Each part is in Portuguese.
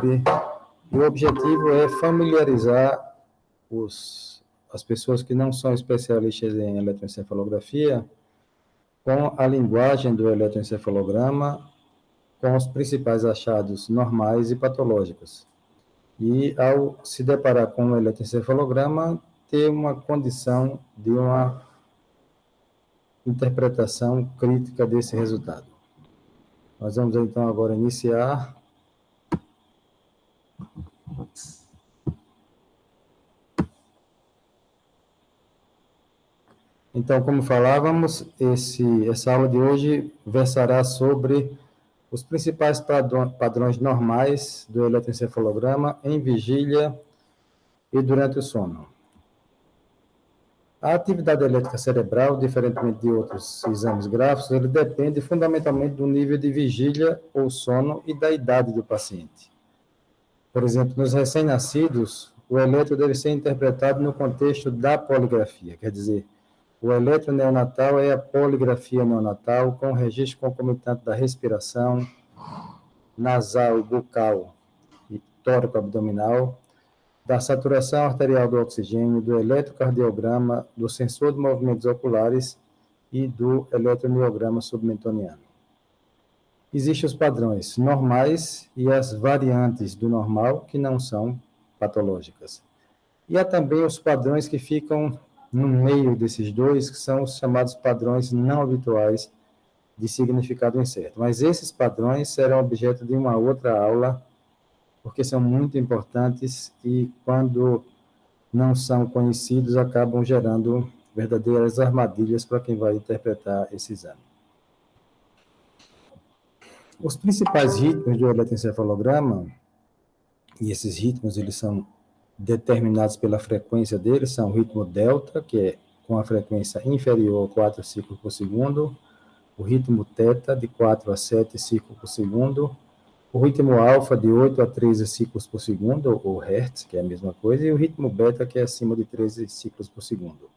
E o objetivo é familiarizar as pessoas que não são especialistas em eletroencefalografia com a linguagem do eletroencefalograma, com os principais achados normais e patológicos. E, ao se deparar com o eletroencefalograma, ter uma condição de uma interpretação crítica desse resultado. Nós vamos, então, agora iniciar. Então, como falávamos, essa aula de hoje versará sobre os principais padrões normais do eletroencefalograma em vigília e durante o sono. A atividade elétrica cerebral, diferentemente de outros exames gráficos, ele depende fundamentalmente do nível de vigília ou sono e da idade do paciente. Por exemplo, nos recém-nascidos, o eletro deve ser interpretado no contexto da poligrafia, quer dizer, o eletro neonatal é a poligrafia neonatal com registro concomitante da respiração nasal, bucal e tóraco-abdominal, da saturação arterial do oxigênio, do eletrocardiograma, do sensor de movimentos oculares e do eletromiograma submentoniano. Existem os padrões normais e as variantes do normal, que não são patológicas. E há também os padrões que ficam no meio desses dois, que são os chamados padrões não habituais de significado incerto. Mas esses padrões serão objeto de uma outra aula, porque são muito importantes e, quando não são conhecidos, acabam gerando verdadeiras armadilhas para quem vai interpretar esse exame. Os principais ritmos do eletroencefalograma, e esses ritmos eles são determinados pela frequência deles, são o ritmo delta, que é com a frequência inferior a 4 ciclos por segundo, o ritmo teta, de 4 a 7 ciclos por segundo, o ritmo alfa, de 8 a 13 ciclos por segundo, ou hertz, que é a mesma coisa, e o ritmo beta, que é acima de 13 ciclos por segundo.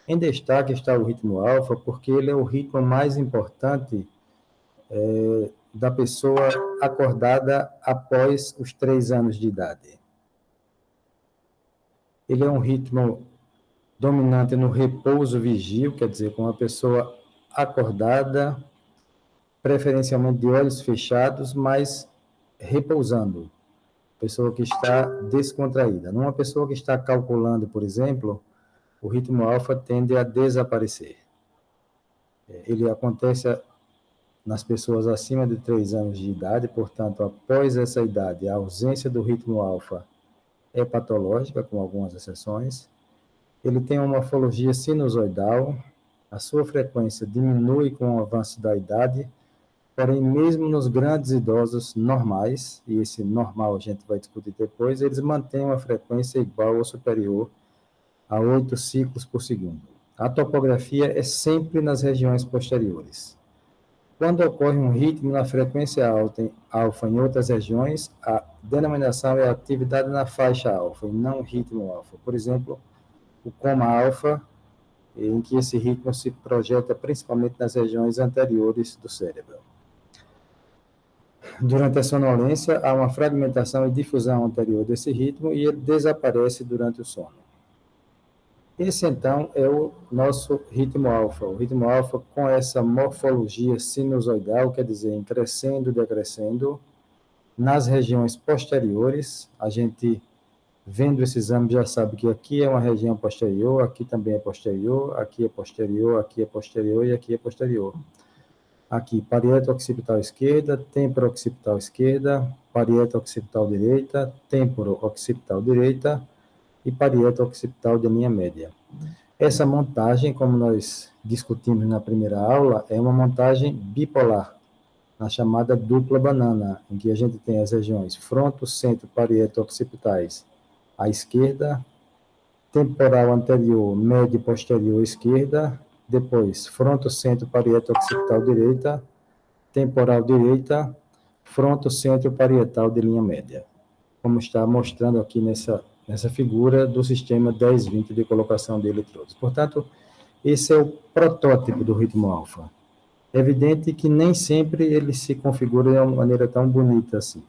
Em destaque está o ritmo alfa, porque ele é o ritmo mais importante da pessoa acordada após os 3 anos de idade. Ele é um ritmo dominante no repouso vigil, quer dizer, com a pessoa acordada, preferencialmente de olhos fechados, mas repousando. Pessoa que está descontraída. Numa pessoa que está calculando, por exemplo, o ritmo alfa tende a desaparecer. Ele acontece nas pessoas acima de 3 anos de idade, portanto, após essa idade, a ausência do ritmo alfa é patológica, com algumas exceções. Ele tem uma morfologia sinusoidal, a sua frequência diminui com o avanço da idade, porém, mesmo nos grandes idosos normais, e esse normal a gente vai discutir depois, eles mantêm uma frequência igual ou superior a 8 ciclos por segundo. A topografia é sempre nas regiões posteriores. Quando ocorre um ritmo na frequência alfa em outras regiões, a denominação é atividade na faixa alfa, e não ritmo alfa. Por exemplo, o coma alfa, em que esse ritmo se projeta principalmente nas regiões anteriores do cérebro. Durante a sonolência, há uma fragmentação e difusão anterior desse ritmo e ele desaparece durante o sono. Esse, então, é o nosso ritmo alfa. O ritmo alfa, com essa morfologia sinusoidal, quer dizer, em crescendo e decrescendo, nas regiões posteriores, a gente, vendo esse exame, já sabe que aqui é uma região posterior, aqui também é posterior, aqui é posterior, aqui é posterior e aqui é posterior. Aqui, parieto occipital esquerda, têmpora occipital esquerda, parieto occipital direita, têmporo occipital direita e parieto occipital de linha média. Essa montagem, como nós discutimos na primeira aula, é uma montagem bipolar, a chamada dupla banana, em que a gente tem as regiões fronto, centro, parieto occipitais à esquerda, temporal anterior, médio e posterior esquerda, depois fronto, centro, parieto occipital direita, temporal direita, fronto, centro, parietal de linha média, como está mostrando aqui nessa figura do sistema 10-20 de colocação de eletrodos. Portanto, esse é o protótipo do ritmo alfa. É evidente que nem sempre ele se configura de uma maneira tão bonita assim.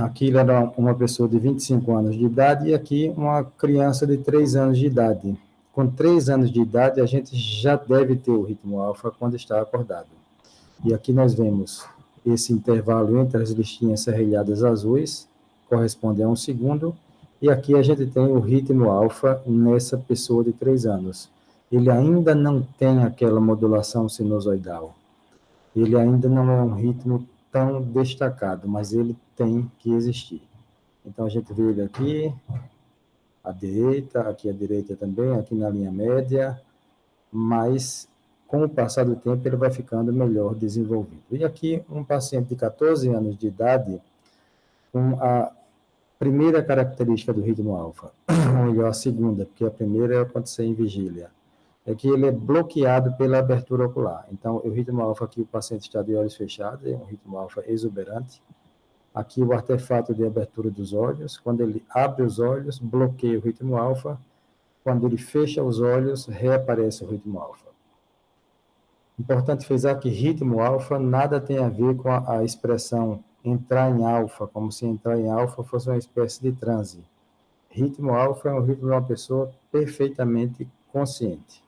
aqui era uma pessoa de 25 anos de idade e aqui uma criança de 3 anos de idade. Com 3 anos de idade, a gente já deve ter o ritmo alfa quando está acordado. E aqui nós vemos esse intervalo entre as listinhas serrilhadas azuis, corresponde a 1 segundo, e aqui a gente tem o ritmo alfa nessa pessoa de 3 anos. Ele ainda não tem aquela modulação sinusoidal. Ele ainda não é um ritmo tão destacado, mas ele tem que existir. Então, a gente vê ele aqui, à direita também, aqui na linha média, mas com o passar do tempo ele vai ficando melhor desenvolvido. E aqui um paciente de 14 anos de idade com a primeira característica do ritmo alfa, ou melhor, a segunda, porque a primeira é acontecer em vigília, é que ele é bloqueado pela abertura ocular. Então, o ritmo alfa aqui, o paciente está de olhos fechados, é um ritmo alfa exuberante. Aqui o artefato de abertura dos olhos, quando ele abre os olhos, bloqueia o ritmo alfa, quando ele fecha os olhos, reaparece o ritmo alfa. Importante frisar que ritmo alfa nada tem a ver com a expressão entrar em alfa, como se entrar em alfa fosse uma espécie de transe. Ritmo alfa é um ritmo de uma pessoa perfeitamente consciente.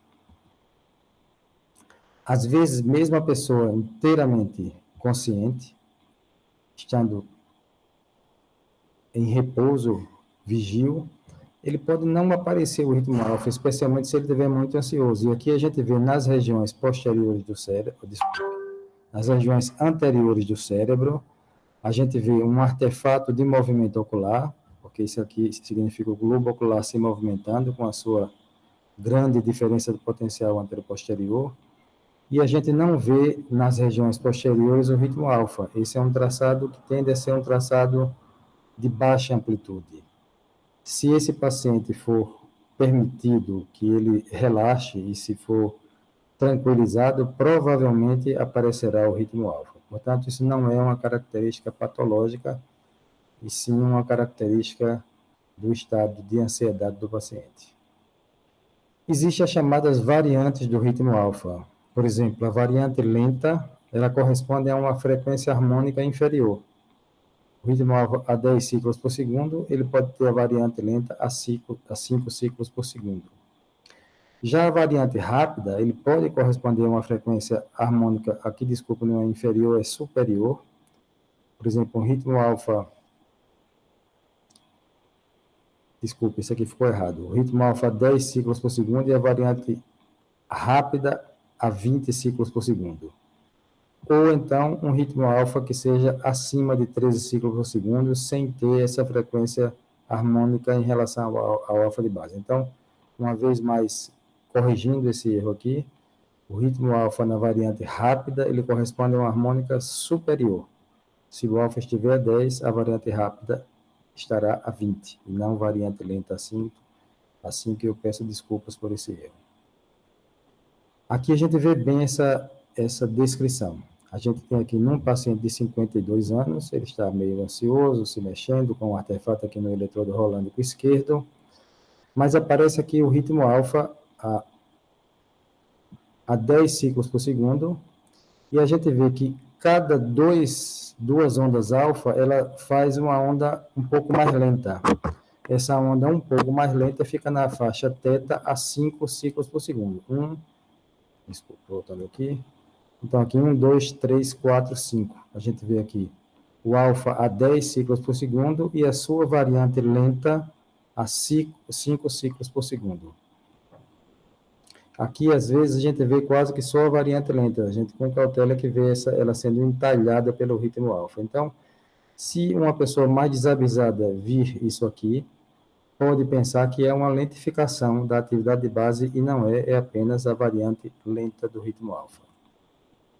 Às vezes, mesmo a pessoa inteiramente consciente, estando em repouso, vigil, ele pode não aparecer o ritmo alfa, especialmente se ele estiver muito ansioso. E aqui a gente vê nas regiões posteriores do cérebro, nas regiões anteriores do cérebro, a gente vê um artefato de movimento ocular, porque isso aqui significa o globo ocular se movimentando com a sua grande diferença do potencial anteroposterior, e a gente não vê nas regiões posteriores o ritmo alfa. Esse é um traçado que tende a ser um traçado de baixa amplitude. Se esse paciente for permitido que ele relaxe e se for tranquilizado, provavelmente aparecerá o ritmo alfa. Portanto, isso não é uma característica patológica, e sim uma característica do estado de ansiedade do paciente. Existem as chamadas variantes do ritmo alfa. Por exemplo, a variante lenta, ela corresponde a uma frequência harmônica inferior. O ritmo alfa a 10 ciclos por segundo, ele pode ter a variante lenta a 5 ciclos por segundo. Já a variante rápida, ele pode corresponder a uma frequência harmônica, aqui, desculpa, não é inferior, é superior. Por exemplo, um ritmo alfa, desculpa, isso aqui ficou errado. O ritmo alfa a 10 ciclos por segundo e a variante rápida a 20 ciclos por segundo. Ou então um ritmo alfa que seja acima de 13 ciclos por segundo, sem ter essa frequência harmônica em relação ao alfa de base. Então, uma vez mais, corrigindo esse erro aqui, o ritmo alfa na variante rápida, ele corresponde a uma harmônica superior. Se o alfa estiver a 10, a variante rápida estará a 20, e não variante lenta a 5, assim que eu peço desculpas por esse erro. Aqui a gente vê bem essa descrição. A gente tem aqui num paciente de 52 anos, ele está meio ansioso, se mexendo, com um artefato aqui no eletrodo rolando com o esquerdo, mas aparece aqui o ritmo alfa a 10 ciclos por segundo, e a gente vê que cada duas ondas alfa, ela faz uma onda um pouco mais lenta. Essa onda um pouco mais lenta fica na faixa θ a 5 ciclos por segundo. Desculpa, voltando aqui. Então, aqui 1, 2, 3, 4, 5. A gente vê aqui o alfa a 10 ciclos por segundo e a sua variante lenta a 5 ciclos por segundo. Aqui, às vezes, a gente vê quase que só a variante lenta. A gente, com cautela, que vê ela sendo entalhada pelo ritmo alfa. Então, se uma pessoa mais desavisada vir isso aqui, pode pensar que é uma lentificação da atividade de base e não é apenas a variante lenta do ritmo alfa.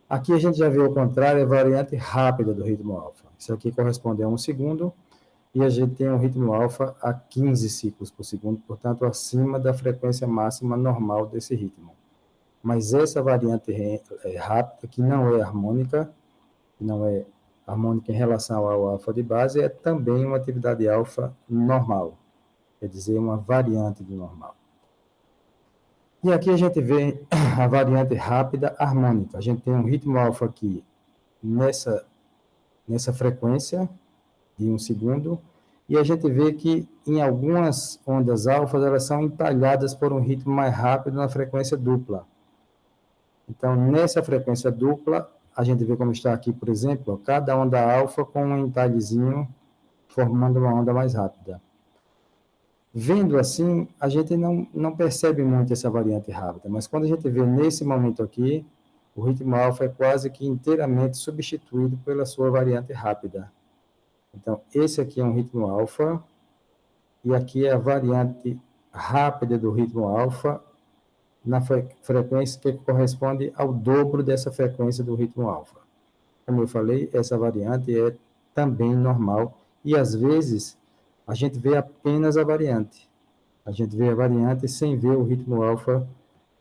Aqui a gente já vê o contrário, a variante rápida do ritmo alfa. Isso aqui corresponde a 1 segundo, e a gente tem um ritmo alfa a 15 ciclos por segundo, portanto, acima da frequência máxima normal desse ritmo. Mas essa variante rápida, que não é harmônica em relação ao alfa de base, é também uma atividade alfa normal, quer dizer, uma variante do normal. E aqui a gente vê a variante rápida harmônica. A gente tem um ritmo alfa aqui nessa frequência, de 1 segundo, e a gente vê que em algumas ondas alfa elas são entalhadas por um ritmo mais rápido na frequência dupla. Então, nessa frequência dupla, a gente vê como está aqui, por exemplo, cada onda alfa com um entalhezinho formando uma onda mais rápida. Vendo assim, a gente não percebe muito essa variante rápida, mas quando a gente vê nesse momento aqui, o ritmo alfa é quase que inteiramente substituído pela sua variante rápida. Então, esse aqui é um ritmo alfa, e aqui é a variante rápida do ritmo alfa, na frequência que corresponde ao dobro dessa frequência do ritmo alfa. Como eu falei, essa variante é também normal, e às vezes a gente vê apenas a variante. A gente vê a variante sem ver o ritmo alfa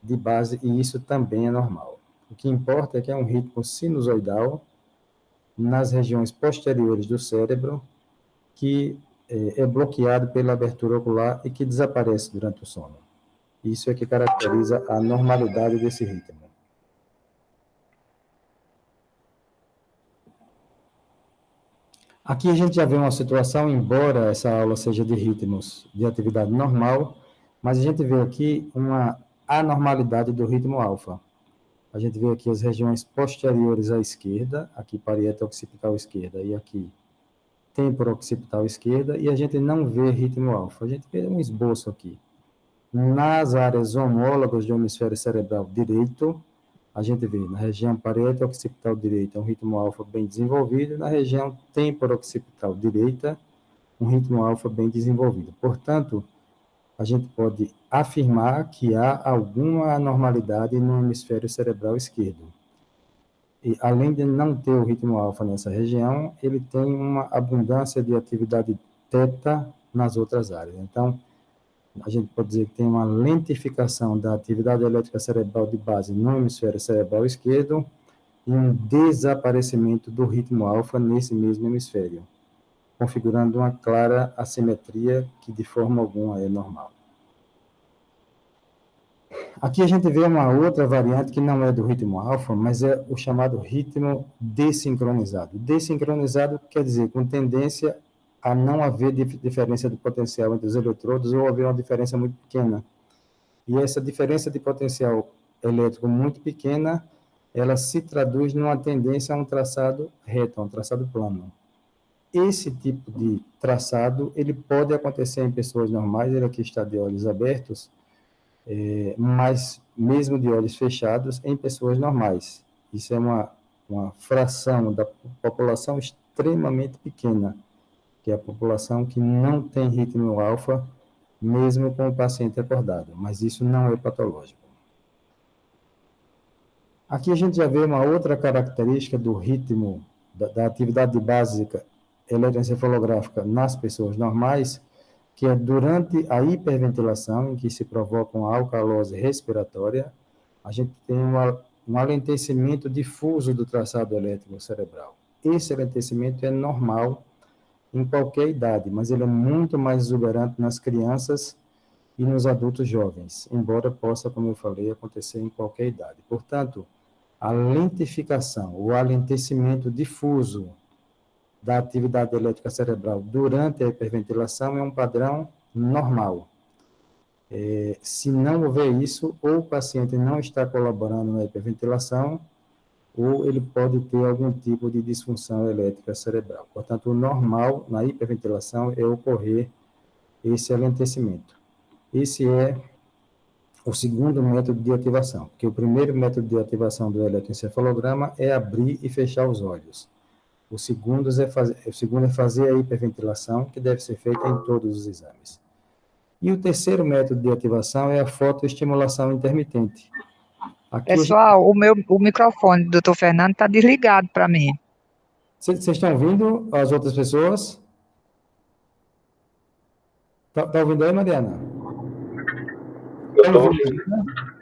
de base, e isso também é normal. O que importa é que é um ritmo sinusoidal nas regiões posteriores do cérebro, que é bloqueado pela abertura ocular e que desaparece durante o sono. Isso é que caracteriza a normalidade desse ritmo. Aqui a gente já vê uma situação, embora essa aula seja de ritmos de atividade normal, mas a gente vê aqui uma anormalidade do ritmo alfa. A gente vê aqui as regiões posteriores à esquerda, aqui parieto occipital esquerda e aqui temporo-occipital esquerda, e a gente não vê ritmo alfa. A gente vê um esboço aqui. Nas áreas homólogas do hemisfério cerebral direito, a gente vê na região parieto-occipital direita um ritmo alfa bem desenvolvido, e na região temporo-occipital direita um ritmo alfa bem desenvolvido. Portanto, a gente pode afirmar que há alguma anormalidade no hemisfério cerebral esquerdo. E, além de não ter o ritmo alfa nessa região, ele tem uma abundância de atividade teta nas outras áreas. Então, a gente pode dizer que tem uma lentificação da atividade elétrica cerebral de base no hemisfério cerebral esquerdo e um desaparecimento do ritmo alfa nesse mesmo hemisfério, configurando uma clara assimetria que de forma alguma é normal. Aqui a gente vê uma outra variante que não é do ritmo alfa, mas é o chamado ritmo desincronizado. Desincronizado quer dizer com tendência a não haver diferença de potencial entre os eletrodos ou haver uma diferença muito pequena. E essa diferença de potencial elétrico muito pequena, ela se traduz numa tendência a um traçado reto, a um traçado plano. Esse tipo de traçado, ele pode acontecer em pessoas normais, ele aqui está de olhos abertos, mas mesmo de olhos fechados em pessoas normais. Isso é uma fração da população extremamente pequena, que é a população que não tem ritmo alfa, mesmo com o paciente acordado, mas isso não é patológico. Aqui a gente já vê uma outra característica do ritmo, da atividade básica eletroencefalográfica nas pessoas normais, que é durante a hiperventilação, em que se provoca uma alcalose respiratória, a gente tem um alentecimento difuso do traçado elétrico cerebral. Esse alentecimento é normal em qualquer idade, mas ele é muito mais exuberante nas crianças e nos adultos jovens, embora possa, como eu falei, acontecer em qualquer idade. Portanto, a lentificação, o alentecimento difuso da atividade elétrica cerebral durante a hiperventilação é um padrão normal. Se não houver isso, ou o paciente não está colaborando na hiperventilação, ou ele pode ter algum tipo de disfunção elétrica cerebral. Portanto, o normal na hiperventilação é ocorrer esse alentecimento. Esse é o segundo método de ativação, porque o primeiro método de ativação do eletroencefalograma é abrir e fechar os olhos. O segundo é fazer a hiperventilação, que deve ser feita em todos os exames. E o terceiro método de ativação é a fotoestimulação intermitente. Pessoal, o microfone do Dr. Fernando está desligado para mim. Vocês estão ouvindo as outras pessoas? Tá ouvindo aí, Mariana?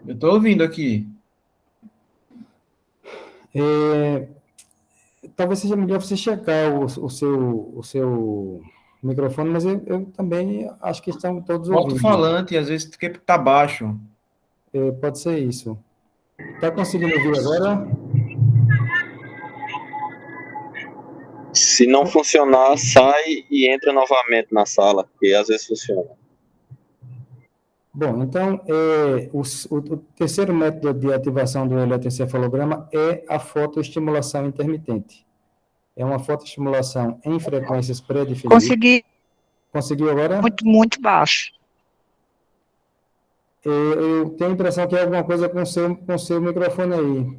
Eu estou ouvindo aqui. Talvez seja melhor você checar o seu microfone, mas eu também acho que estão todos ouvindo. Alto-falante, às vezes está baixo. Pode ser isso. Está conseguindo ouvir agora? Se não funcionar, sai e entra novamente na sala, que às vezes funciona. Bom, então, o terceiro método de ativação do eletroencefalograma é a fotoestimulação intermitente. É uma fotoestimulação em frequências pré-definidas. Consegui Conseguiu agora? muito, muito baixo. Eu tenho a impressão que é alguma coisa com o seu microfone aí,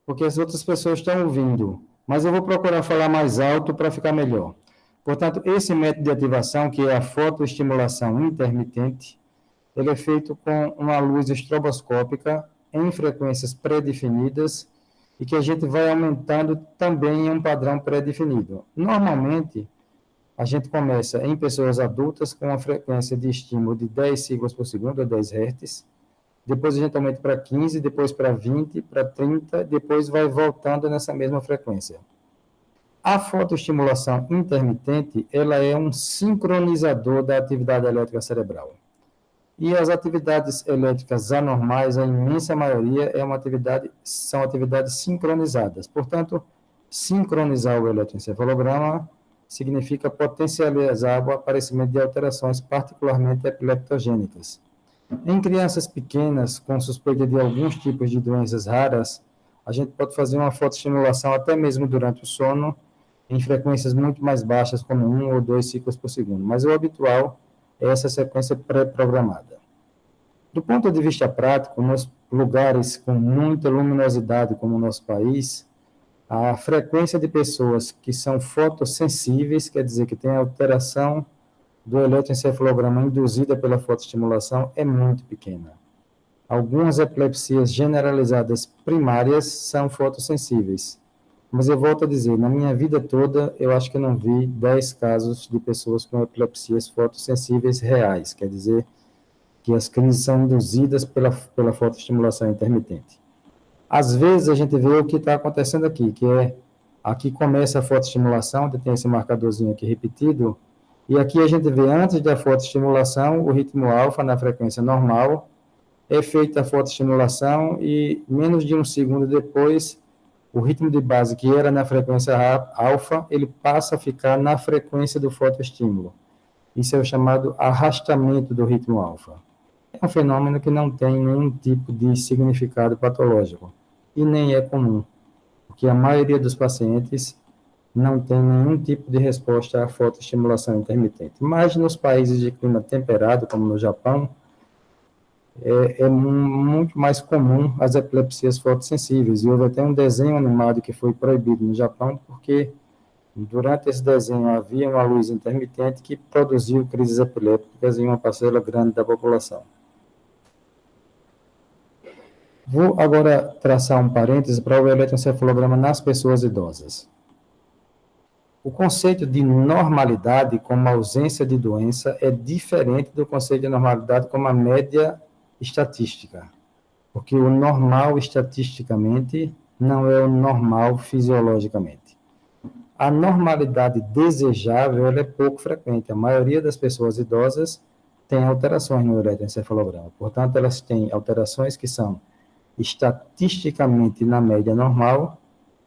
porque as outras pessoas estão ouvindo. Mas eu vou procurar falar mais alto para ficar melhor. Portanto, esse método de ativação, que é a fotoestimulação intermitente, ele é feito com uma luz estroboscópica em frequências pré-definidas e que a gente vai aumentando também em um padrão pré-definido. Normalmente, a gente começa em pessoas adultas com uma frequência de estímulo de 10 ciclos por segundo, ou 10 Hz, depois a gente aumenta para 15, depois para 20, para 30, depois vai voltando nessa mesma frequência. A fotoestimulação intermitente, ela é um sincronizador da atividade elétrica cerebral. E as atividades elétricas anormais, a imensa maioria, são atividades sincronizadas. Portanto, sincronizar o eletroencefalograma significa potencializar o aparecimento de alterações particularmente epileptogênicas. Em crianças pequenas, com suspeita de alguns tipos de doenças raras, a gente pode fazer uma fotoestimulação até mesmo durante o sono, em frequências muito mais baixas, como 1 ou 2 ciclos por segundo. Mas o habitual é essa sequência pré-programada. Do ponto de vista prático, nos lugares com muita luminosidade, como o nosso país, a frequência de pessoas que são fotossensíveis, quer dizer que tem alteração do eletroencefalograma induzida pela fotoestimulação, é muito pequena. Algumas epilepsias generalizadas primárias são fotossensíveis. Mas eu volto a dizer, na minha vida toda, eu acho que não vi 10 casos de pessoas com epilepsias fotossensíveis reais, quer dizer que as crises são induzidas pela fotoestimulação intermitente. Às vezes a gente vê o que está acontecendo aqui, que é, aqui começa a fotoestimulação, tem esse marcadorzinho aqui repetido, e aqui a gente vê antes da fotoestimulação o ritmo alfa na frequência normal, é feita a fotoestimulação e menos de um segundo depois, o ritmo de base que era na frequência alfa, ele passa a ficar na frequência do fotoestímulo. Isso é o chamado arrastamento do ritmo alfa. É um fenômeno que não tem nenhum tipo de significado patológico e nem é comum, porque a maioria dos pacientes não tem nenhum tipo de resposta à fotoestimulação intermitente. Mas nos países de clima temperado, como no Japão, é muito mais comum as epilepsias fotossensíveis. E houve até um desenho animado que foi proibido no Japão, porque durante esse desenho havia uma luz intermitente que produziu crises epilépticas em uma parcela grande da população. Vou agora traçar um parêntese para o eletroencefalograma nas pessoas idosas. O conceito de normalidade como ausência de doença é diferente do conceito de normalidade como a média estatística, porque o normal estatisticamente não é o normal fisiologicamente. A normalidade desejável ela é pouco frequente. A maioria das pessoas idosas tem alterações no eletroencefalograma. Portanto, elas têm alterações que são estatisticamente na média normal,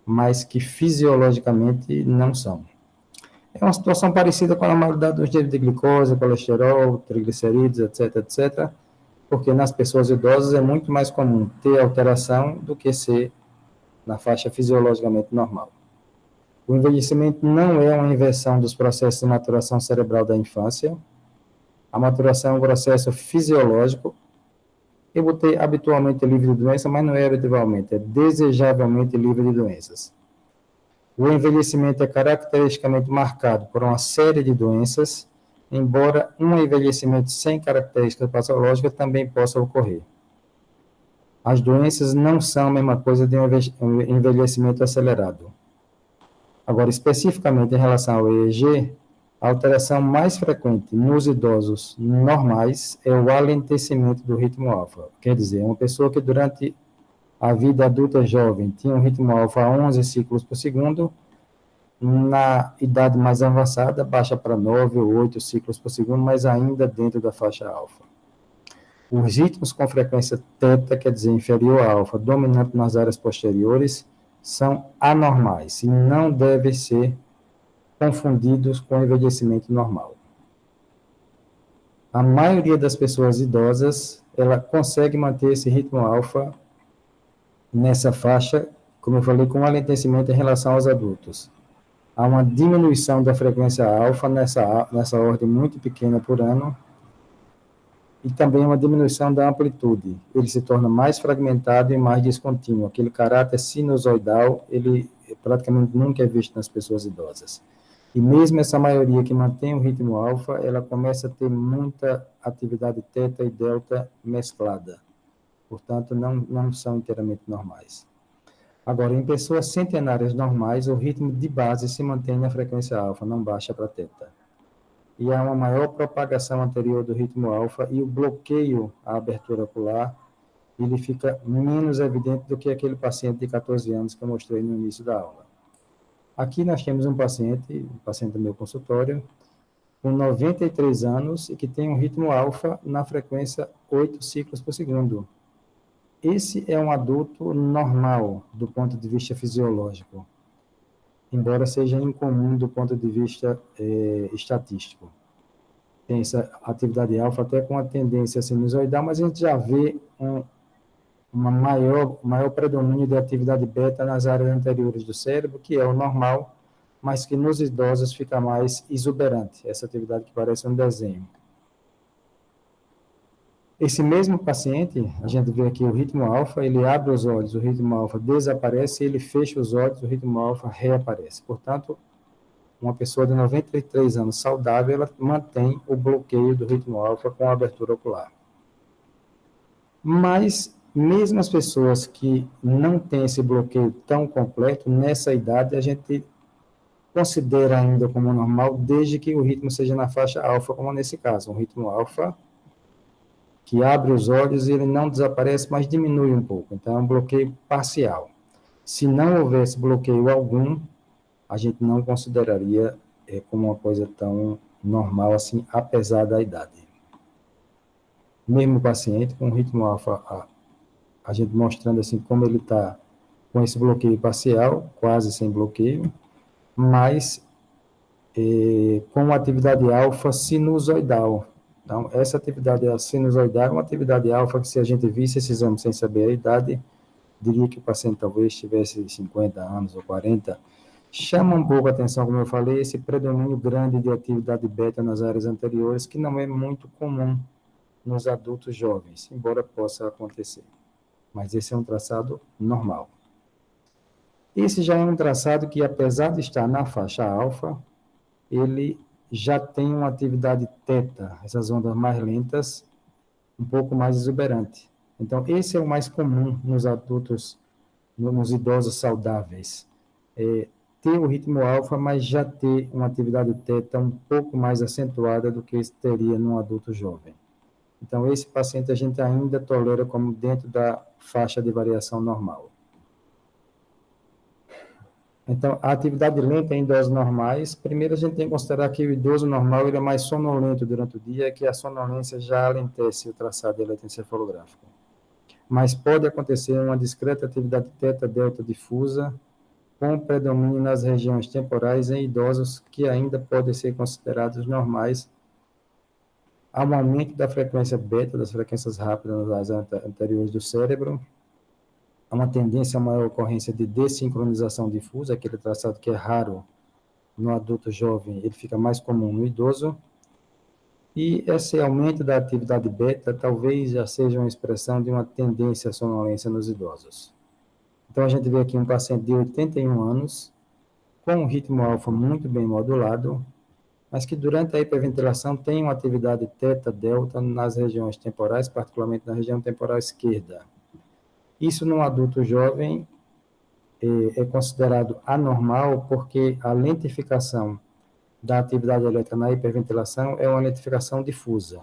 mas que fisiologicamente não são. É uma situação parecida com a normalidade dos níveis de glicose, colesterol, triglicerídeos, etc., etc., porque nas pessoas idosas é muito mais comum ter alteração do que ser na faixa fisiologicamente normal. O envelhecimento não é uma inversão dos processos de maturação cerebral da infância. A maturação é um processo fisiológico. Eu botei habitualmente livre de doença, mas não é habitualmente, é desejavelmente livre de doenças. O envelhecimento é caracteristicamente marcado por uma série de doenças, embora um envelhecimento sem características patológicas também possa ocorrer. As doenças não são a mesma coisa de um envelhecimento acelerado. Agora, especificamente em relação ao EEG, a alteração mais frequente nos idosos normais é o alentecimento do ritmo alfa. Quer dizer, uma pessoa que durante a vida adulta jovem tinha um ritmo alfa a 11 ciclos por segundo, na idade mais avançada baixa para 9 ou 8 ciclos por segundo, mas ainda dentro da faixa alfa. Os ritmos com frequência teta, quer dizer, inferior a alfa, dominante nas áreas posteriores, são anormais e não devem ser confundidos com o envelhecimento normal. A maioria das pessoas idosas, ela consegue manter esse ritmo alfa nessa faixa, como eu falei, com um alentecimento em relação aos adultos. Há uma diminuição da frequência alfa nessa ordem muito pequena por ano, e também uma diminuição da amplitude. Ele se torna mais fragmentado e mais descontínuo. Aquele caráter sinusoidal, ele praticamente nunca é visto nas pessoas idosas. E mesmo essa maioria que mantém o ritmo alfa, ela começa a ter muita atividade teta e delta mesclada. Portanto, não são inteiramente normais. Agora, em pessoas centenárias normais, o ritmo de base se mantém na frequência alfa, não baixa para teta. E há uma maior propagação anterior do ritmo alfa e o bloqueio à abertura ocular, ele fica menos evidente do que aquele paciente de 14 anos que eu mostrei no início da aula. Aqui nós temos um paciente do meu consultório, com 93 anos e que tem um ritmo alfa na frequência 8 ciclos por segundo. Esse é um adulto normal do ponto de vista fisiológico, embora seja incomum do ponto de vista estatístico. Tem essa atividade alfa até com a tendência sinusoidal, mas a gente já vê uma maior predomínio de atividade beta nas áreas anteriores do cérebro, que é o normal, mas que nos idosos fica mais exuberante, essa atividade que parece um desenho. Esse mesmo paciente, a gente vê aqui o ritmo alfa, ele abre os olhos, o ritmo alfa desaparece, ele fecha os olhos, o ritmo alfa reaparece. Portanto, uma pessoa de 93 anos saudável, ela mantém o bloqueio do ritmo alfa com a abertura ocular. Mas, mesmo as pessoas que não têm esse bloqueio tão completo, nessa idade, a gente considera ainda como normal, desde que o ritmo seja na faixa alfa, como nesse caso, um ritmo alfa que abre os olhos e ele não desaparece, mas diminui um pouco. Então, é um bloqueio parcial. Se não houvesse bloqueio algum, a gente não consideraria como uma coisa tão normal assim, apesar da idade. Mesmo paciente com ritmo alfa, a gente mostrando assim como ele está com esse bloqueio parcial, quase sem bloqueio, mas com atividade alfa sinusoidal. Então, essa atividade sinusoidal é uma atividade alfa que, se a gente visse esse exame sem saber a idade, diria que o paciente talvez tivesse 50 anos ou 40. Chama um pouco a atenção, como eu falei, esse predomínio grande de atividade beta nas áreas anteriores, que não é muito comum nos adultos jovens, embora possa acontecer. Mas esse é um traçado normal. Esse já é um traçado que, apesar de estar na faixa alfa, ele já tem uma atividade teta, essas ondas mais lentas, um pouco mais exuberante. Então, esse é o mais comum nos adultos, nos idosos saudáveis. Ter o ritmo alfa, mas já ter uma atividade teta um pouco mais acentuada do que teria num adulto jovem. Então, esse paciente a gente ainda tolera como dentro da faixa de variação normal. Então, a atividade lenta em idosos normais, primeiro a gente tem que considerar que o idoso normal ele é mais sonolento durante o dia, que a sonolência já alentece o traçado eletroencefalográfico. Mas pode acontecer uma discreta atividade teta-delta difusa, com predomínio nas regiões temporais em idosos que ainda podem ser considerados normais. Há um aumento da frequência beta, das frequências rápidas nas áreas anteriores do cérebro. Há uma tendência a maior ocorrência de desincronização difusa, aquele traçado que é raro no adulto jovem, ele fica mais comum no idoso. E esse aumento da atividade beta talvez já seja uma expressão de uma tendência à sonolência nos idosos. Então, a gente vê aqui um paciente de 81 anos, com um ritmo alfa muito bem modulado, mas que durante a hiperventilação tem uma atividade teta-delta nas regiões temporais, particularmente na região temporal esquerda. Isso, num adulto jovem, é considerado anormal, porque a lentificação da atividade elétrica na hiperventilação é uma lentificação difusa.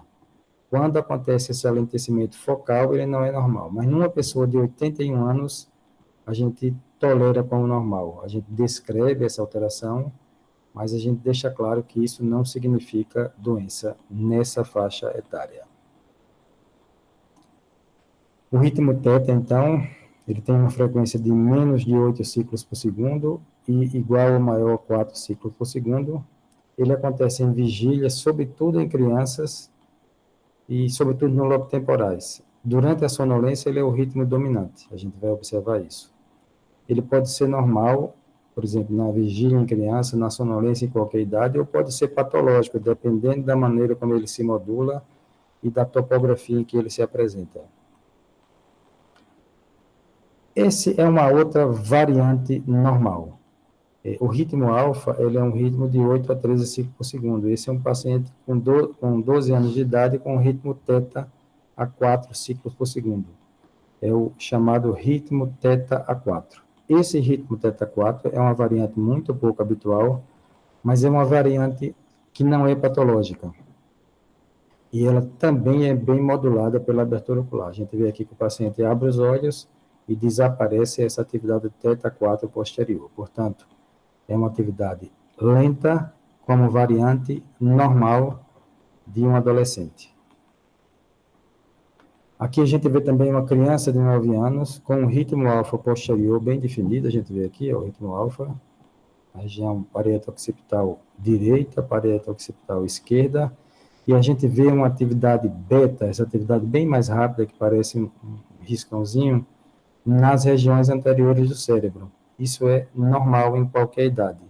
Quando acontece esse alentecimento focal, ele não é normal. Mas numa pessoa de 81 anos, a gente tolera como normal. A gente descreve essa alteração, mas a gente deixa claro que isso não significa doença nessa faixa etária. O ritmo teta, então, ele tem uma frequência de menos de 8 ciclos por segundo e igual ou maior a 4 ciclos por segundo. Ele acontece em vigília, sobretudo em crianças e sobretudo no lobo temporais. Durante a sonolência, ele é o ritmo dominante, a gente vai observar isso. Ele pode ser normal, por exemplo, na vigília em criança, na sonolência em qualquer idade, ou pode ser patológico, dependendo da maneira como ele se modula e da topografia em que ele se apresenta. Esse é uma outra variante normal. O ritmo alfa, ele é um ritmo de 8 a 13 ciclos por segundo. Esse é um paciente com 12 anos de idade com ritmo teta a 4 ciclos por segundo. É o chamado ritmo teta A4. Esse ritmo teta 4 é uma variante muito pouco habitual, mas é uma variante que não é patológica. E ela também é bem modulada pela abertura ocular. A gente vê aqui que o paciente abre os olhos e desaparece essa atividade teta 4 posterior. Portanto, é uma atividade lenta como variante normal de um adolescente. Aqui a gente vê também uma criança de 9 anos com um ritmo alfa posterior bem definido. A gente vê aqui o ritmo alfa, a região parieto-occipital direita, parieto-occipital esquerda, e a gente vê uma atividade beta, essa atividade bem mais rápida, que parece um riscãozinho, nas regiões anteriores do cérebro. Isso é normal em qualquer idade,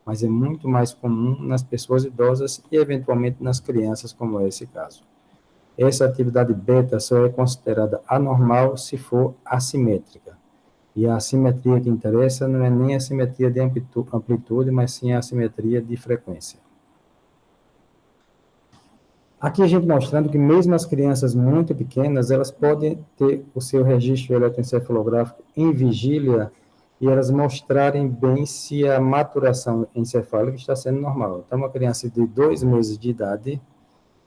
mas é muito mais comum nas pessoas idosas e, eventualmente, nas crianças, como é esse caso. Essa atividade beta só é considerada anormal se for assimétrica. E a assimetria que interessa não é nem a assimetria de amplitude, mas sim a assimetria de frequência. Aqui a gente mostrando que mesmo as crianças muito pequenas, elas podem ter o seu registro eletroencefalográfico em vigília e elas mostrarem bem se a maturação encefálica está sendo normal. Então, uma criança de 2 meses de idade,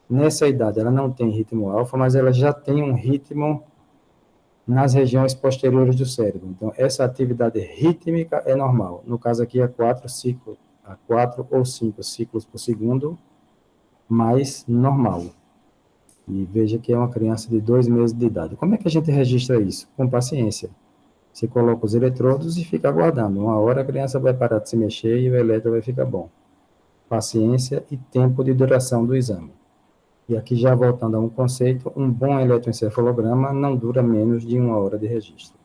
nessa idade ela não tem ritmo alfa, mas ela já tem um ritmo nas regiões posteriores do cérebro. Então, essa atividade rítmica é normal. No caso aqui, é 4 ou 5 ciclos por segundo, mais normal. E veja que é uma criança de 2 meses de idade. Como é que a gente registra isso? Com paciência. Você coloca os eletrodos e fica aguardando. Uma hora a criança vai parar de se mexer e o eletro vai ficar bom. Paciência e tempo de duração do exame. E aqui já voltando a um conceito, um bom eletroencefalograma não dura menos de 1 hora de registro.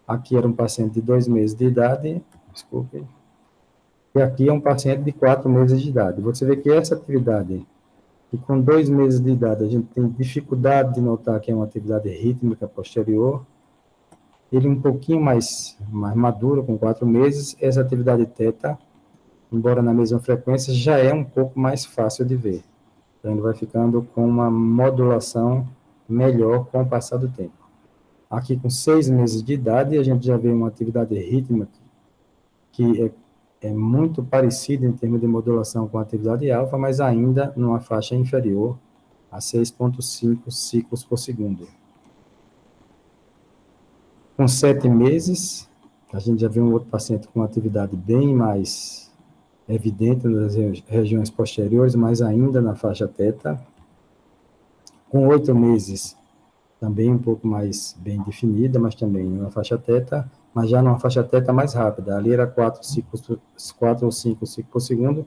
Aqui era um paciente de 2 meses de idade, desculpe, e aqui é um paciente de 4 meses de idade. Você vê que essa atividade, que com 2 meses de idade a gente tem dificuldade de notar que é uma atividade rítmica posterior, ele um pouquinho mais maduro, com 4 meses, essa atividade teta, embora na mesma frequência, já é um pouco mais fácil de ver. Então, ele vai ficando com uma modulação melhor com o passar do tempo. Aqui, com 6 meses de idade, a gente já vê uma atividade rítmica que é muito parecida em termos de modulação com a atividade alfa, mas ainda numa faixa inferior a 6,5 ciclos por segundo. Com 7 meses, a gente já vê um outro paciente com uma atividade bem mais evidente nas regiões posteriores, mas ainda na faixa teta. Com 8 meses, também um pouco mais bem definida, mas também na faixa teta, mas já numa faixa teta mais rápida. Ali era 4 ou 5 ciclos por segundo,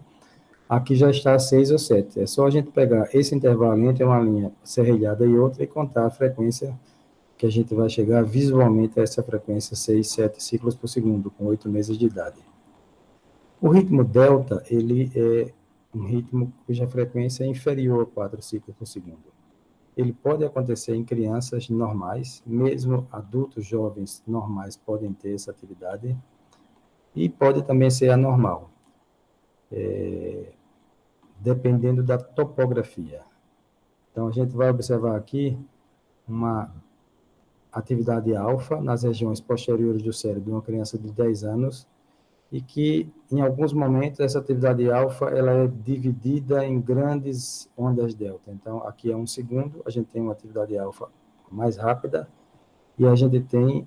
aqui já está 6 ou 7. É só a gente pegar esse intervalo entre uma linha serrilhada e outra e contar a frequência que a gente vai chegar visualmente a essa frequência 6, 7 ciclos por segundo, com 8 meses de idade. O ritmo delta, ele é um ritmo cuja frequência é inferior a 4 ciclos por segundo. Ele pode acontecer em crianças normais, mesmo adultos jovens normais podem ter essa atividade, e pode também ser anormal, dependendo da topografia. Então, a gente vai observar aqui uma atividade alfa nas regiões posteriores do cérebro de uma criança de 10 anos, e que, em alguns momentos, essa atividade alfa ela é dividida em grandes ondas delta. Então, aqui é 1 segundo, a gente tem uma atividade alfa mais rápida, e a gente tem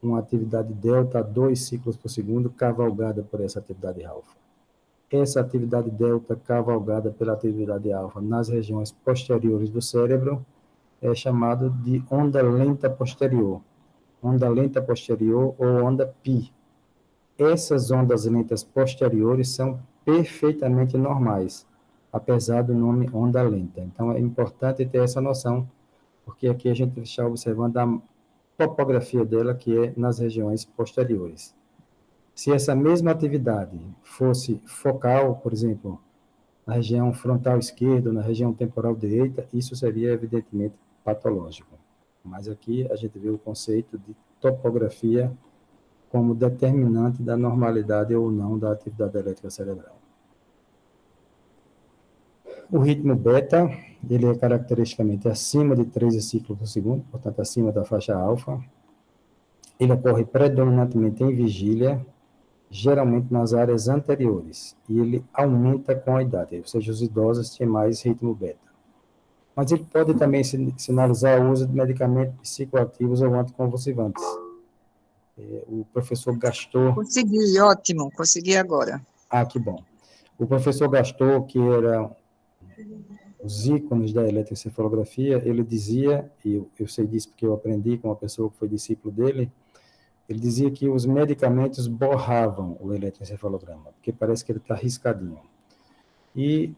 uma atividade delta a 2 ciclos por segundo, cavalgada por essa atividade alfa. Essa atividade delta cavalgada pela atividade alfa nas regiões posteriores do cérebro é chamado de onda lenta posterior ou onda pi. essas ondas lentas posteriores são perfeitamente normais, apesar do nome onda lenta. Então, é importante ter essa noção, porque aqui a gente está observando a topografia dela, que é nas regiões posteriores. Se essa mesma atividade fosse focal, por exemplo, na região frontal esquerda, na região temporal direita, isso seria evidentemente patológico. Mas aqui a gente vê o conceito de topografia como determinante da normalidade ou não da atividade elétrica cerebral. O ritmo beta, ele é caracteristicamente acima de 13 ciclos por segundo, portanto, acima da faixa alfa. Ele ocorre predominantemente em vigília, geralmente nas áreas anteriores, e ele aumenta com a idade, ou seja, os idosos têm mais ritmo beta. Mas ele pode também sinalizar o uso de medicamentos psicoativos ou anticonvulsivantes. O professor Gastor... Consegui, ótimo, consegui agora. Ah, que bom. O professor Gastor, que era os ícones da eletroencefalografia, ele dizia, e eu sei disso porque eu aprendi com uma pessoa que foi discípulo dele, ele dizia que os medicamentos borravam o eletroencefalograma, porque parece que ele está riscadinho. E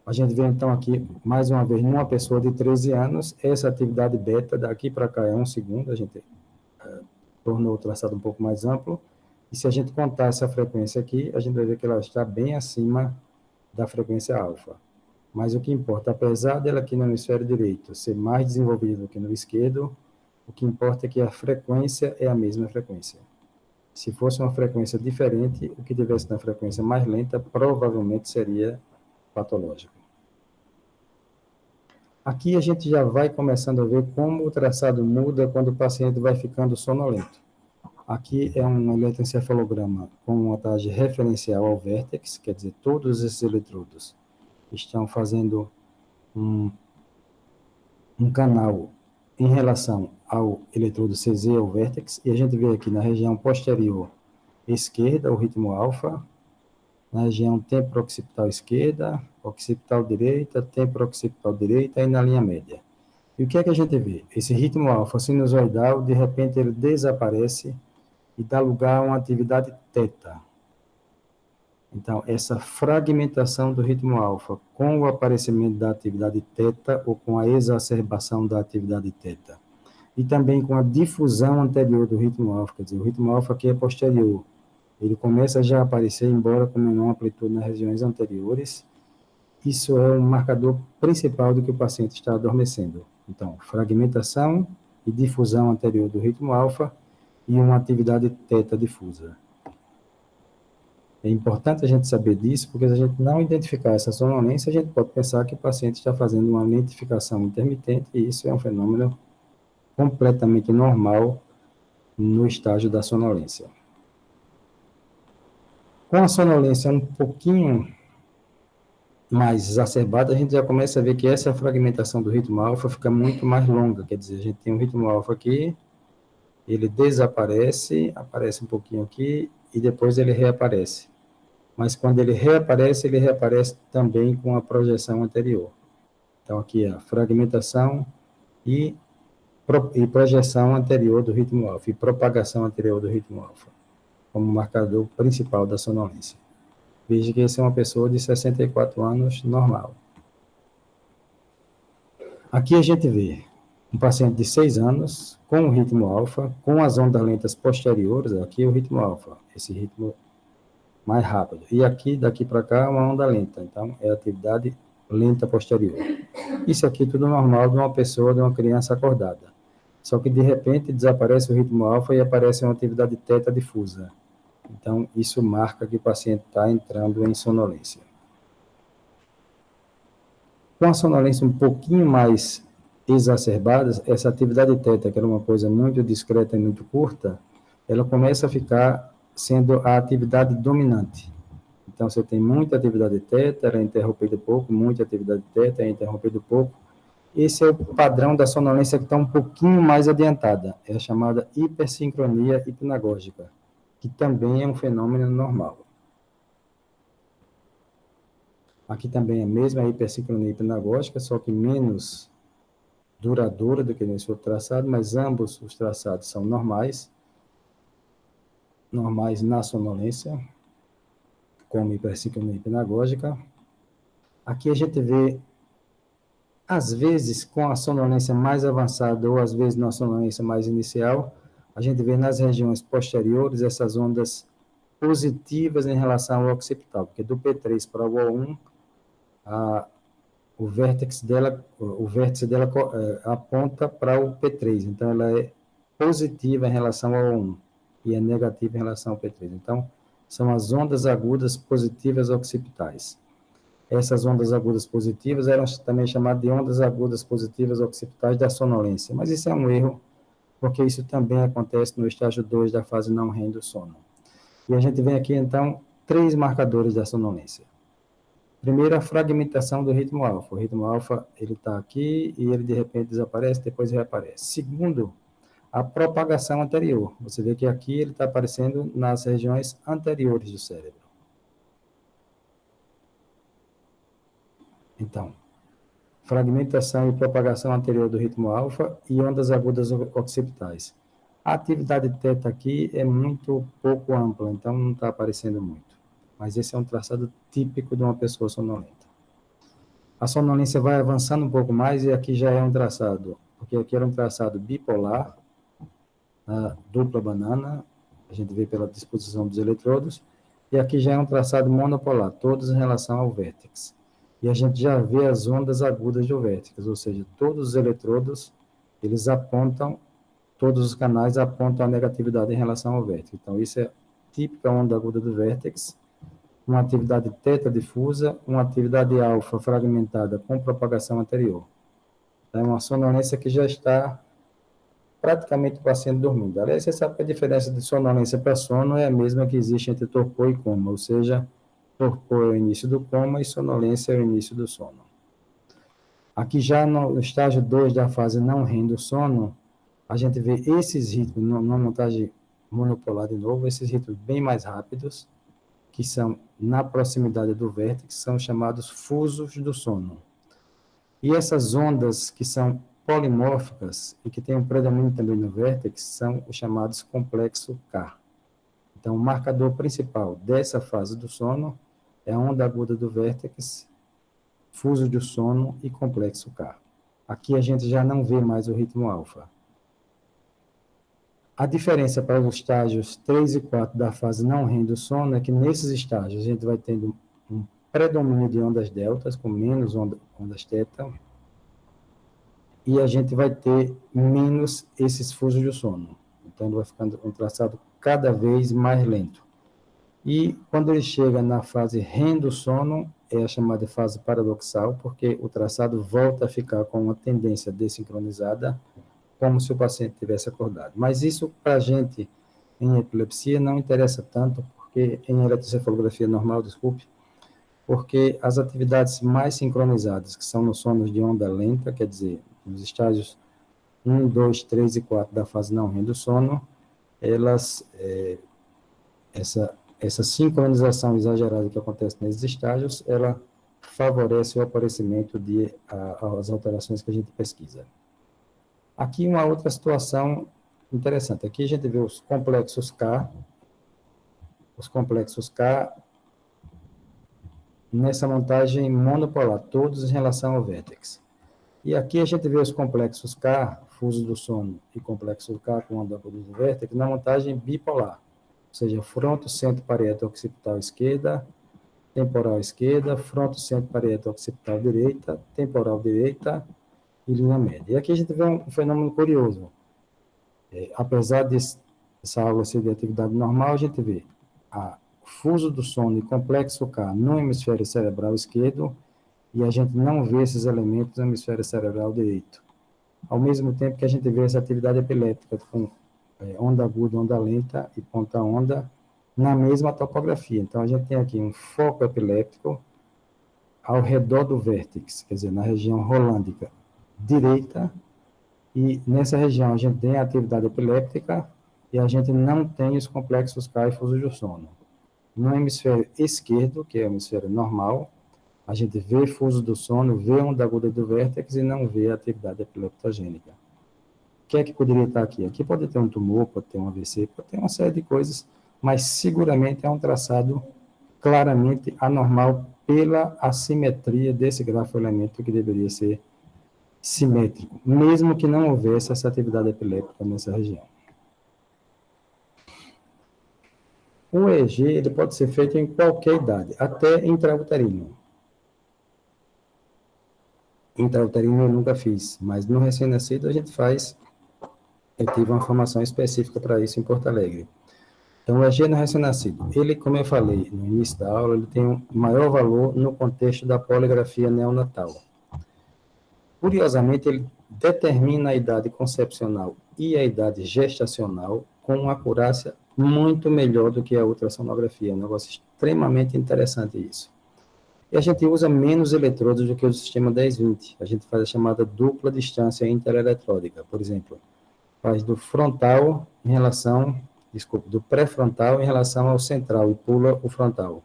a gente vê então aqui, mais uma vez, numa pessoa de 13 anos, essa atividade beta, daqui para cá é 1 segundo, a gente tornou o traçado um pouco mais amplo, e se a gente contar essa frequência aqui, a gente vai ver que ela está bem acima da frequência alfa. Mas o que importa, apesar dela aqui no hemisfério direito ser mais desenvolvida do que no esquerdo, o que importa é que a frequência é a mesma frequência. Se fosse uma frequência diferente, o que tivesse na frequência mais lenta provavelmente seria patológico. Aqui a gente já vai começando a ver como o traçado muda quando o paciente vai ficando sonolento. Aqui é um eletroencefalograma com uma montagem referencial ao vértex, quer dizer, todos esses eletrodos estão fazendo um canal em relação ao eletrodo CZ, ao vértex, e a gente vê aqui na região posterior esquerda o ritmo alfa, na região temporo-occipital esquerda, occipital direita, temporo-occipital direita e na linha média. E o que é que a gente vê? Esse ritmo alfa sinusoidal, de repente ele desaparece e dá lugar a uma atividade teta. Então, essa fragmentação do ritmo alfa com o aparecimento da atividade teta ou com a exacerbação da atividade teta. E também com a difusão anterior do ritmo alfa, quer dizer, o ritmo alfa aqui é posterior. Ele começa já a aparecer, embora com menor amplitude nas regiões anteriores. Isso é um marcador principal do que o paciente está adormecendo. Então, fragmentação e difusão anterior do ritmo alfa e uma atividade teta difusa. É importante a gente saber disso, porque se a gente não identificar essa sonolência, a gente pode pensar que o paciente está fazendo uma lentificação intermitente, e isso é um fenômeno completamente normal no estágio da sonolência. Com a sonolência um pouquinho mais exacerbada, a gente já começa a ver que essa fragmentação do ritmo alfa fica muito mais longa, quer dizer, a gente tem um ritmo alfa aqui, ele desaparece, aparece um pouquinho aqui, e depois ele reaparece. Mas quando ele reaparece também com a projeção anterior. Então, aqui é a fragmentação e projeção anterior do ritmo alfa, e propagação anterior do ritmo alfa, como marcador principal da sonolência. Veja que esse é uma pessoa de 64 anos normal. Aqui a gente vê um paciente de 6 anos com o ritmo alfa, com as ondas lentas posteriores, aqui é o ritmo alfa, esse ritmo mais rápido. E aqui, daqui para cá, uma onda lenta. Então, é atividade lenta posterior. Isso aqui é tudo normal de uma pessoa, de uma criança acordada. Só que, de repente, desaparece o ritmo alfa e aparece uma atividade teta difusa. Então, isso marca que o paciente está entrando em sonolência. Com a sonolência um pouquinho mais exacerbada, essa atividade teta, que era uma coisa muito discreta e muito curta, ela começa a ficar sendo a atividade dominante. Então, você tem muita atividade teta, ela é interrompida pouco, muita atividade teta, é interrompida pouco. Esse é o padrão da sonolência que está um pouquinho mais adiantada. É a chamada hipersincronia hipnagógica, que também é um fenômeno normal. Aqui também é a mesma hipersincronia hipnagógica, só que menos duradoura do que nesse outro traçado, mas ambos os traçados são normais. normais na sonolência, como hipersincronia hipnagógica. Aqui a gente vê, às vezes, com a sonolência mais avançada ou às vezes na sonolência mais inicial, a gente vê nas regiões posteriores essas ondas positivas em relação ao occipital, porque do P3 para o O1, o vértice dela aponta para o P3, então ela é positiva em relação ao O1 e é negativa em relação ao P3. Então, são as ondas agudas positivas occipitais. Essas ondas agudas positivas eram também chamadas de ondas agudas positivas occipitais da sonolência, mas isso é um erro, porque isso também acontece no estágio 2 da fase não REM do sono. E a gente vem aqui, então, 3 marcadores da sonolência. Primeiro, a fragmentação do ritmo alfa. O ritmo alfa, ele está aqui e ele, de repente, desaparece, depois reaparece. Segundo, a propagação anterior. Você vê que aqui ele está aparecendo nas regiões anteriores do cérebro. Então, fragmentação e propagação anterior do ritmo alfa e ondas agudas occipitais. A atividade teta aqui é muito pouco ampla, então não está aparecendo muito. Mas esse é um traçado típico de uma pessoa sonolenta. A sonolência vai avançando um pouco mais e aqui já é um traçado, porque aqui era um traçado bipolar, a dupla banana, a gente vê pela disposição dos eletrodos, e aqui já é um traçado monopolar, todos em relação ao vértex. E a gente já vê as ondas agudas do vértex, ou seja, todos os eletrodos, eles apontam, todos os canais apontam a negatividade em relação ao vértex. Então, isso é típica onda aguda do vértex, uma atividade teta difusa, uma atividade alfa fragmentada com propagação anterior. É uma sonolência que já está praticamente o paciente dormindo. Aliás, você sabe que a diferença de sonolência para sono é a mesma que existe entre torpor e coma, ou seja, torpor é o início do coma e sonolência é o início do sono. Aqui já no estágio 2 da fase não REM do sono, a gente vê esses ritmos, numa montagem monopolar de novo, esses ritmos bem mais rápidos, que são na proximidade do vértex, são chamados fusos do sono. E essas ondas que são polimórficas e que têm um predomínio também no vértex são os chamados complexo K. Então, o marcador principal dessa fase do sono é a onda aguda do vértex, fuso do sono e complexo K. Aqui a gente já não vê mais o ritmo alfa. A diferença para os estágios 3 e 4 da fase não REM do sono é que nesses estágios a gente vai tendo um predomínio de ondas deltas, com menos ondas teta, e a gente vai ter menos esses fusos do sono. Então, ele vai ficando um traçado cada vez mais lento. E quando ele chega na fase REM do sono, é a chamada fase paradoxal, porque o traçado volta a ficar com uma tendência desincronizada, como se o paciente tivesse acordado. Mas isso, para a gente, em epilepsia, não interessa tanto, porque em eletroencefalografia normal, desculpe, porque as atividades mais sincronizadas, que são nos sonos de onda lenta, quer dizer, nos estágios 1, 2, 3 e 4 da fase não REM do sono, elas, essa sincronização exagerada que acontece nesses estágios, ela favorece o aparecimento de as alterações que a gente pesquisa. Aqui uma outra situação interessante. Aqui a gente vê os complexos K nessa montagem monopolar, todos em relação ao vértex. E aqui a gente vê os complexos K, fuso do sono, e complexo K com onda aguda do vértex, na montagem bipolar, ou seja, fronto-centro parieto occipital esquerda, temporal esquerda, fronto-centro parieto occipital direita, temporal direita e linha média. E aqui a gente vê um fenômeno curioso. Apesar dessa aula ser de atividade normal, a gente vê fuso do sono e complexo K no hemisfério cerebral esquerdo, e a gente não vê esses elementos no hemisfério cerebral direito. Ao mesmo tempo que a gente vê essa atividade epiléptica com onda aguda, onda lenta e ponta-onda na mesma topografia. Então, a gente tem aqui um foco epiléptico ao redor do vértex, quer dizer, na região rolândica direita, e nessa região a gente tem a atividade epiléptica e a gente não tem os complexos K e fusos do sono. No hemisfério esquerdo, que é o hemisfério normal, a gente vê fuso do sono, vê onda aguda do vértex e não vê a atividade epileptogênica. O que é que poderia estar aqui? Aqui pode ter um tumor, pode ter um AVC, pode ter uma série de coisas, mas seguramente é um traçado claramente anormal pela assimetria desse grafo-elemento que deveria ser simétrico, mesmo que não houvesse essa atividade epiléptica nessa região. O EEG ele pode ser feito em qualquer idade, até intrauterino. Intrauterino eu nunca fiz, mas no recém-nascido a gente faz. Eu tive uma formação específica para isso em Porto Alegre. Então, o EEG no recém-nascido, ele, como eu falei no início da aula, ele tem um maior valor no contexto da poligrafia neonatal. Curiosamente, ele determina a idade concepcional e a idade gestacional com uma acurácia muito melhor do que a ultrassonografia. É um negócio extremamente interessante isso. E a gente usa menos eletrodos do que o sistema 1020. A gente faz a chamada dupla distância intereletrôdica, por exemplo. Faz do frontal em relação, do pré-frontal em relação ao central e pula o frontal.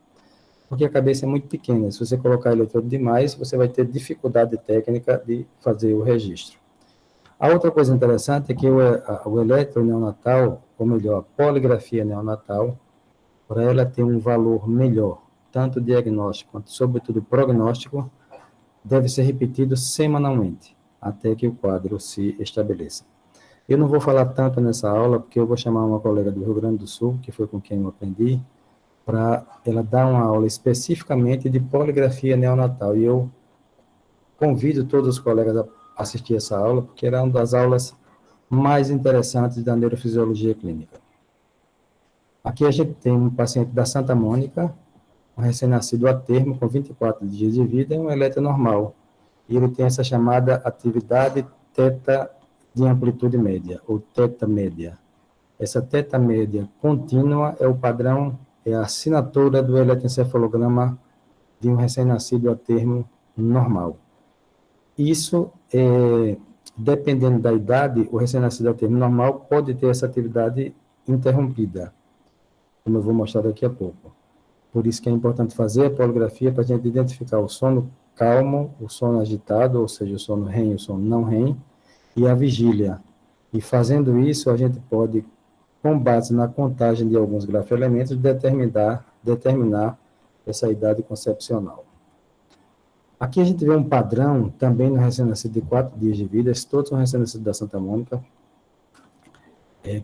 Porque a cabeça é muito pequena. Se você colocar eletrodo demais, você vai ter dificuldade técnica de fazer o registro. A outra coisa interessante é que o eletro neonatal, ou melhor, a poligrafia neonatal, para ela ter um valor melhor, tanto diagnóstico quanto, sobretudo, prognóstico, deve ser repetido semanalmente, até que o quadro se estabeleça. Eu não vou falar tanto nessa aula, porque eu vou chamar uma colega do Rio Grande do Sul, que foi com quem eu aprendi, para ela dar uma aula especificamente de poligrafia neonatal. E eu convido todos os colegas a assistir essa aula, porque era uma das aulas mais interessantes da neurofisiologia clínica. Aqui a gente tem um paciente da Santa Mônica, um recém-nascido a termo, com 24 dias de vida, e um eletro normal. E ele tem essa chamada atividade teta de amplitude média, ou teta média. Essa teta média contínua é o padrão, é a assinatura do eletroencefalograma de um recém-nascido a termo normal. Isso, dependendo da idade, o recém-nascido a termo normal pode ter essa atividade interrompida, como eu vou mostrar daqui a pouco. Por isso que é importante fazer a poligrafia para a gente identificar o sono calmo, o sono agitado, ou seja, o sono REM e o sono não REM, e a vigília. E fazendo isso, a gente pode, com base na contagem de alguns grafoelementos, determinar essa idade concepcional. Aqui a gente vê um padrão, também no recém-nascido de 4 dias de vida, todos são recém-nascidos da Santa Mônica,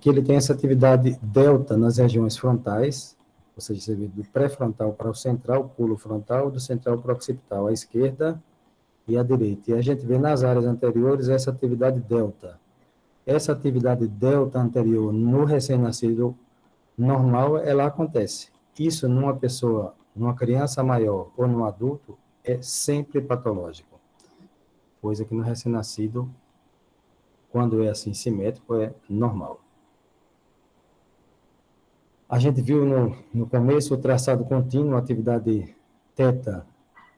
que ele tem essa atividade delta nas regiões frontais, ou seja, você vê do pré-frontal para o central, pulo frontal, do central para o occipital, à esquerda e à direita. E a gente vê nas áreas anteriores essa atividade delta. Essa atividade delta anterior no recém-nascido normal, ela acontece. Isso numa pessoa, numa criança maior ou num adulto, é sempre patológico. Coisa que no recém-nascido, quando é assim simétrico, é normal. A gente viu no começo o traçado contínuo, atividade teta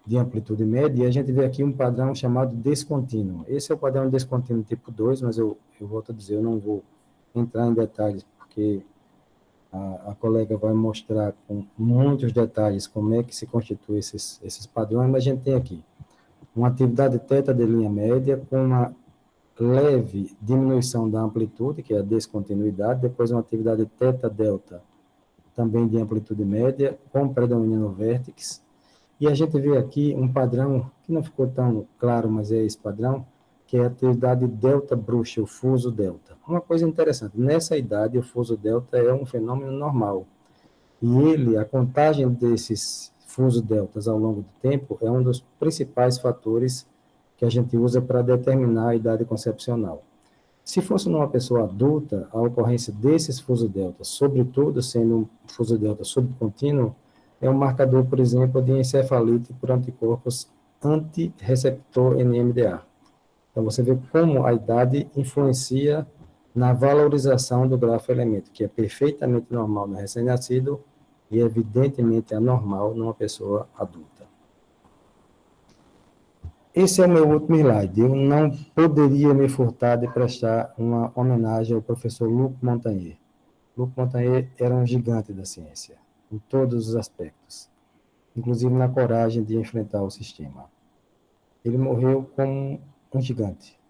de amplitude média, e a gente vê aqui um padrão chamado descontínuo. Esse é o padrão descontínuo tipo 2, mas eu volto a dizer, eu não vou entrar em detalhes, porque a colega vai mostrar com muitos detalhes como é que se constitui esses padrões, mas a gente tem aqui uma atividade teta de linha média com uma leve diminuição da amplitude, que é a descontinuidade, depois uma atividade teta delta, também de amplitude média, com predomínio no vértex, e a gente vê aqui um padrão, que não ficou tão claro, mas é esse padrão, que é a atividade delta bruxa, o fuso delta. Uma coisa interessante, nessa idade o fuso delta é um fenômeno normal, e a contagem desses fuso deltas ao longo do tempo é um dos principais fatores que a gente usa para determinar a idade concepcional. Se fosse numa pessoa adulta, a ocorrência desses fuso-deltas, sobretudo sendo um fuso-delta subcontínuo, é um marcador, por exemplo, de encefalite por anticorpos anti-receptor NMDA. Então, você vê como a idade influencia na valorização do grafo-elemento, que é perfeitamente normal no recém-nascido e evidentemente anormal numa pessoa adulta. Esse é o meu último slide. Eu não poderia me furtar de prestar uma homenagem ao professor Luc Montagnier. Luc Montagnier era um gigante da ciência, em todos os aspectos, inclusive na coragem de enfrentar o sistema. Ele morreu como um gigante.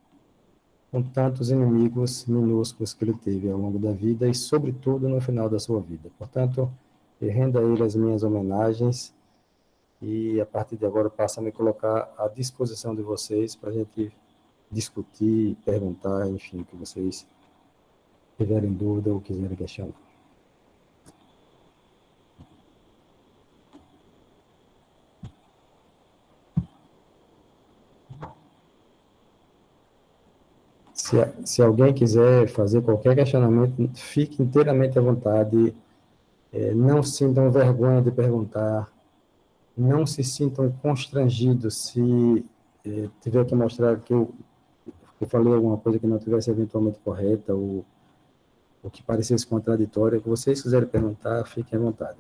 com tantos inimigos minúsculos que ele teve ao longo da vida e, sobretudo, no final da sua vida. Portanto, eu rendo a ele as minhas homenagens e, a partir de agora, passo a me colocar à disposição de vocês para a gente discutir, perguntar, enfim, o que vocês tiverem dúvida ou quiserem questionar. Se alguém quiser fazer qualquer questionamento, fique inteiramente à vontade. Não sintam vergonha de perguntar. Não se sintam constrangidos se tiver que mostrar que eu falei alguma coisa que não tivesse eventualmente correta ou que parecesse contraditória. O que vocês quiserem perguntar, fiquem à vontade.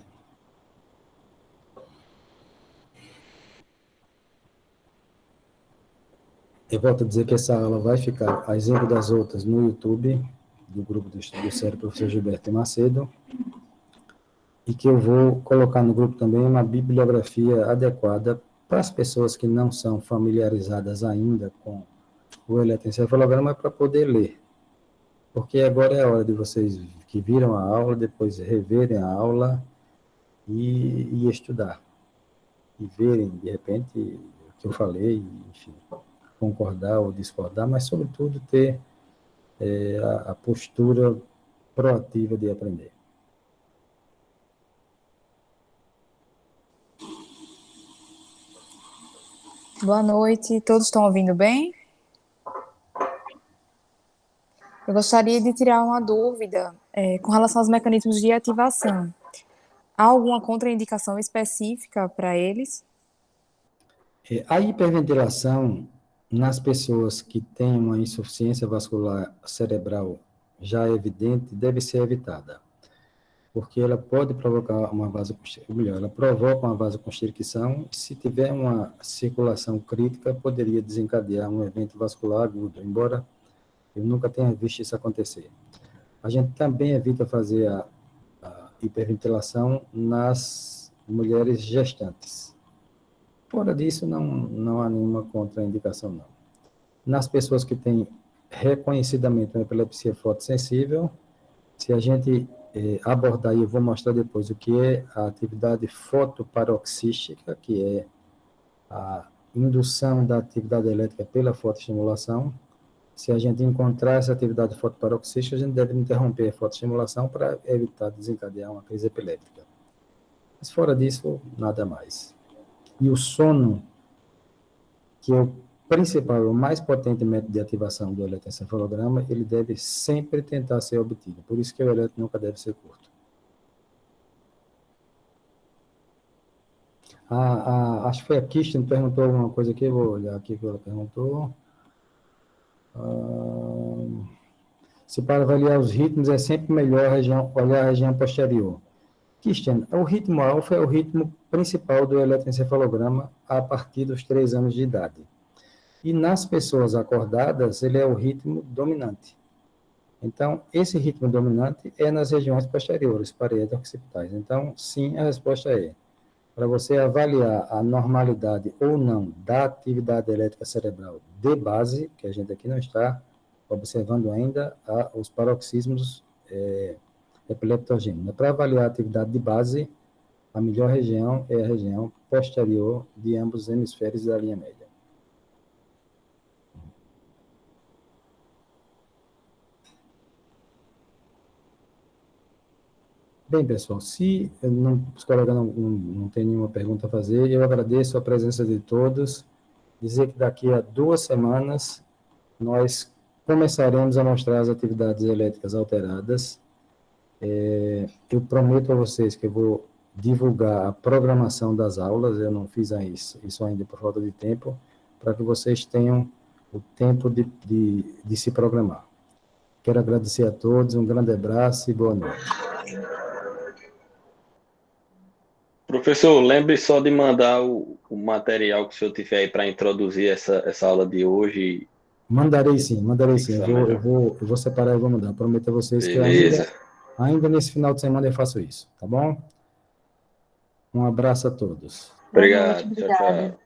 Eu volto a dizer que essa aula vai ficar, a exemplo das outras, no YouTube, do grupo do Estudo Sério, professor Gilberto Macedo, e que eu vou colocar no grupo também uma bibliografia adequada para as pessoas que não são familiarizadas ainda com o eletroencefalograma para poder ler. Porque agora é a hora de vocês que viram a aula, depois reverem a aula e estudar. E verem, de repente, o que eu falei, enfim, concordar ou discordar, mas, sobretudo, ter a postura proativa de aprender. Boa noite, todos estão ouvindo bem? Eu gostaria de tirar uma dúvida com relação aos mecanismos de ativação. Há alguma contraindicação específica para eles? A hiperventilação nas pessoas que têm uma insuficiência vascular cerebral já evidente deve ser evitada, porque ela pode provocar uma vasoconstricção, melhor, ela provoca uma vasoconstricção, e se tiver uma circulação crítica, poderia desencadear um evento vascular agudo, embora eu nunca tenha visto isso acontecer. A gente também evita fazer a hiperventilação nas mulheres gestantes. Fora disso, não há nenhuma contraindicação, não. Nas pessoas que têm reconhecidamente uma epilepsia fotossensível, se a gente abordar, e eu vou mostrar depois o que é a atividade fotoparoxística, que é a indução da atividade elétrica pela fotoestimulação. Se a gente encontrar essa atividade fotoparoxística, a gente deve interromper a fotoestimulação para evitar desencadear uma crise epiléptica. Mas fora disso, nada mais. E o sono, que é o principal, o mais potente método de ativação do eletroencefalograma, ele deve sempre tentar ser obtido. Por isso que o eletro nunca deve ser curto. Acho que foi a Kirsten que perguntou alguma coisa aqui, vou olhar aqui o que ela perguntou. Se para avaliar os ritmos é sempre melhor olhar a região posterior. Kirsten, o ritmo alfa é o ritmo principal do eletroencefalograma a partir dos 3 anos de idade. E nas pessoas acordadas, ele é o ritmo dominante. Então, esse ritmo dominante é nas regiões posteriores, paredes occipitais. Então, sim, a resposta é: para você avaliar a normalidade ou não da atividade elétrica cerebral de base, que a gente aqui não está observando ainda os paroxismos epileptogênicos. Para avaliar a atividade de base, a melhor região é a região posterior de ambos os hemisférios da linha média. Bem, pessoal, se os colegas não têm nenhuma pergunta a fazer, eu agradeço a presença de todos. Dizer que daqui a 2 semanas nós começaremos a mostrar as atividades elétricas alteradas. Eu prometo a vocês que eu vou divulgar a programação das aulas, eu não fiz isso ainda por falta de tempo, para que vocês tenham o tempo de se programar. Quero agradecer a todos, um grande abraço e boa noite. Professor, lembre só de mandar o material que o senhor tiver aí para introduzir essa aula de hoje. Mandarei sim. Eu vou separar e vou mandar. Prometo a vocês Beleza. que ainda nesse final de semana eu faço isso, tá bom? Um abraço a todos. Obrigado. Boa noite, obrigada. Tchau.